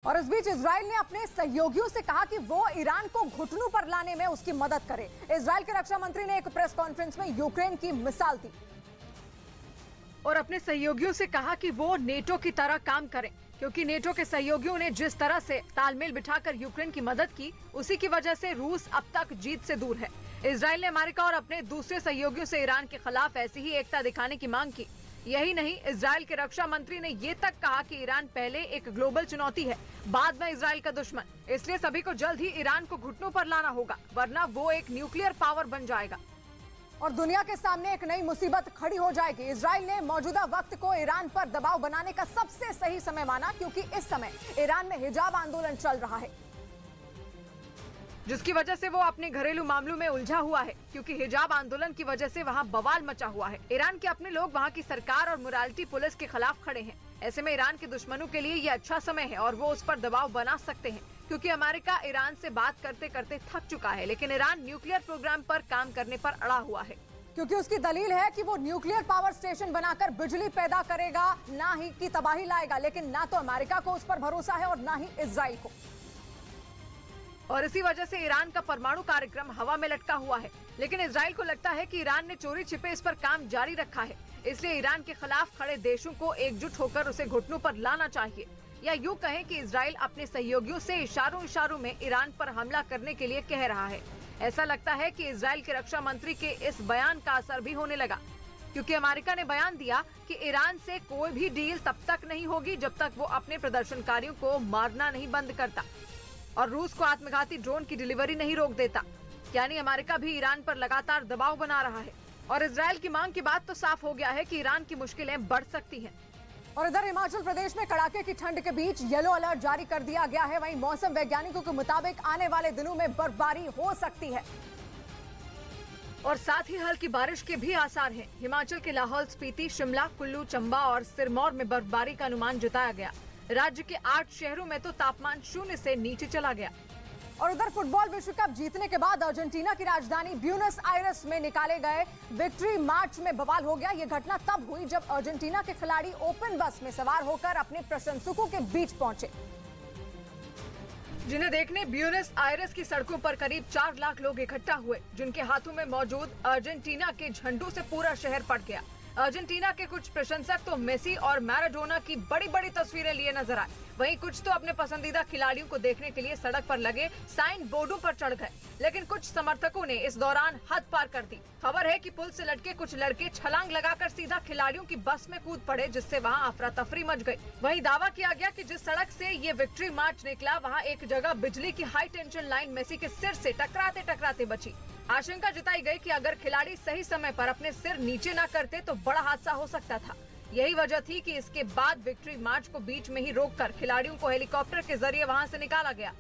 और इस बीच इजराइल ने अपने सहयोगियों से कहा कि वो ईरान को घुटनों पर लाने में उसकी मदद करे। इजराइल के रक्षा मंत्री ने एक प्रेस कॉन्फ्रेंस में यूक्रेन की मिसाल दी और अपने सहयोगियों से कहा कि वो नेटो की तरह काम करें, क्योंकि नेटो के सहयोगियों ने जिस तरह से तालमेल बिठाकर यूक्रेन की मदद की, उसी की वजह से रूस अब तक जीत से दूर है। इजराइल ने अमेरिका और अपने दूसरे सहयोगियों से ईरान के खिलाफ ऐसी ही एकता दिखाने की मांग की। यही नहीं, इजराइल के रक्षा मंत्री ने ये तक कहा कि ईरान पहले एक ग्लोबल चुनौती है, बाद में इजराइल का दुश्मन, इसलिए सभी को जल्द ही ईरान को घुटनों पर लाना होगा, वरना वो एक न्यूक्लियर पावर बन जाएगा और दुनिया के सामने एक नई मुसीबत खड़ी हो जाएगी। इजराइल ने मौजूदा वक्त को ईरान पर दबाव बनाने का सबसे सही समय माना, क्योंकि इस समय ईरान में हिजाब आंदोलन चल रहा है, जिसकी वजह से वो अपने घरेलू मामलों में उलझा हुआ है, क्योंकि हिजाब आंदोलन की वजह से वहाँ बवाल मचा हुआ है। ईरान के अपने लोग वहाँ की सरकार और मोरालिटी पुलिस के खिलाफ खड़े हैं। ऐसे में ईरान के दुश्मनों के लिए ये अच्छा समय है और वो उस पर दबाव बना सकते हैं, क्योंकि अमेरिका ईरान से बात करते करते थक चुका है, लेकिन ईरान न्यूक्लियर प्रोग्राम पर काम करने पर अड़ा हुआ है, क्योंकि उसकी दलील है कि वो न्यूक्लियर पावर स्टेशन बनाकर बिजली पैदा करेगा, ना ही की तबाही लाएगा। लेकिन ना तो अमेरिका को उस पर भरोसा है और ना ही इजराइल को, और इसी वजह से ईरान का परमाणु कार्यक्रम हवा में लटका हुआ है। लेकिन इजराइल को लगता है कि ईरान ने चोरी छिपे इस पर काम जारी रखा है, इसलिए ईरान के खिलाफ खड़े देशों को एकजुट होकर उसे घुटनों पर लाना चाहिए, या यूं कहें कि इजराइल अपने सहयोगियों से इशारों में ईरान पर हमला करने के लिए कह रहा है। ऐसा लगता है कि इजराइल के रक्षा मंत्री के इस बयान का असर भी होने लगा, क्योंकि अमेरिका ने बयान दिया कि ईरान से कोई भी डील तब तक नहीं होगी जब तक वो अपने प्रदर्शनकारियों को मारना नहीं बंद करता और रूस को आत्मघाती ड्रोन की डिलीवरी नहीं रोक देता। यानी अमेरिका भी ईरान पर लगातार दबाव बना रहा है और इजराइल की मांग के बाद तो साफ हो गया है कि ईरान की मुश्किलें बढ़ सकती हैं। और इधर हिमाचल प्रदेश में कड़ाके की ठंड के बीच येलो अलर्ट जारी कर दिया गया है। वहीं मौसम वैज्ञानिकों के मुताबिक आने वाले दिनों में बर्फबारी हो सकती है और साथ ही हल्की बारिश के भी आसार हैं। हिमाचल के लाहौल स्पीति, शिमला, कुल्लू, चंबा और सिरमौर में बर्फबारी का अनुमान जताया गया। राज्य के 8 शहरों में तो तापमान 0 से नीचे चला गया। और उधर फुटबॉल विश्व कप जीतने के बाद अर्जेंटीना की राजधानी ब्यूनस आयर्स में निकाले गए विक्ट्री मार्च में बवाल हो गया। ये घटना तब हुई जब अर्जेंटीना के खिलाड़ी ओपन बस में सवार होकर अपने प्रशंसकों के बीच पहुंचे, जिन्हें देखने ब्यूनस आयर्स की सड़कों पर करीब 4 लाख लोग इकट्ठा हुए, जिनके हाथों में मौजूद अर्जेंटीना के झंडों से पूरा शहर पट गया। अर्जेंटीना के कुछ प्रशंसक तो मेसी और मैराडोना की बड़ी बड़ी तस्वीरें लिए नजर आए, वहीं कुछ तो अपने पसंदीदा खिलाड़ियों को देखने के लिए सड़क पर लगे साइन बोर्डों पर चढ़ गए। लेकिन कुछ समर्थकों ने इस दौरान हद पार कर दी। खबर है कि पुल से लटके कुछ लड़के छलांग लगाकर सीधा खिलाड़ियों की बस में कूद पड़े, जिससे वहां अफरा तफरी मच गई। वहीं दावा किया गया कि जिस सड़क से ये विक्ट्री मार्च निकला, वहाँ एक जगह बिजली की हाई टेंशन लाइन मेसी के सिर से टकराते टकराते बची। आशंका जताई गई कि अगर खिलाड़ी सही समय पर अपने सिर नीचे न करते तो बड़ा हादसा हो सकता था। यही वजह थी कि इसके बाद विक्ट्री मार्च को बीच में ही रोककर खिलाड़ियों को हेलीकॉप्टर के जरिए वहां से निकाला गया।